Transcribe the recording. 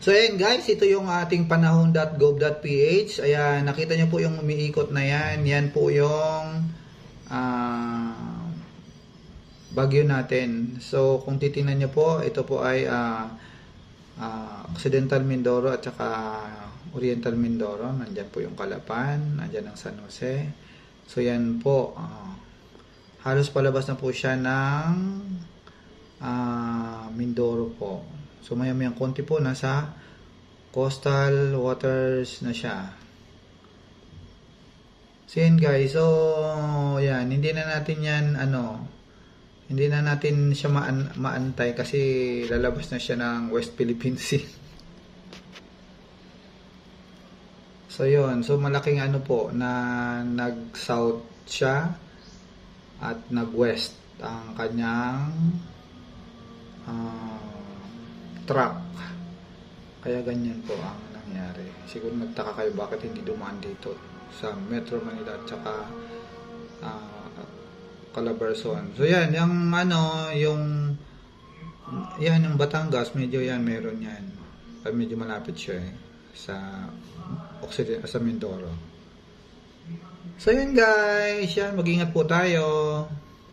So ayan guys, ito yung ating panahon.gov.ph. Ayan, nakita nyo po yung umiikot na yan. Yan po yung bagyo natin. So kung titingnan nyo po, ito po ay Occidental Mindoro at saka Oriental Mindoro. Nandyan po yung Calapan, nandyan ang San Jose. So yan po, halos palabas na po siya ng Mindoro po. So maya-mayang konti po nasa coastal waters na siya. So yan guys, so yan, hindi na natin siya maantay kasi lalabas na siya ng West Philippine Sea. So yun, so malaking po na nag-south siya at nag-west ang kanyang track. Kaya ganyan po ang nangyari. Siguro nagtaka kayo bakit hindi dumaan dito sa Metro Manila at saka Calabarzon. So yan, yung yung Batangas, medyo yan, meron yan. Medyo malapit siya sa Occident, sa Mindoro. So yun guys, yan, mag-ingat po tayo.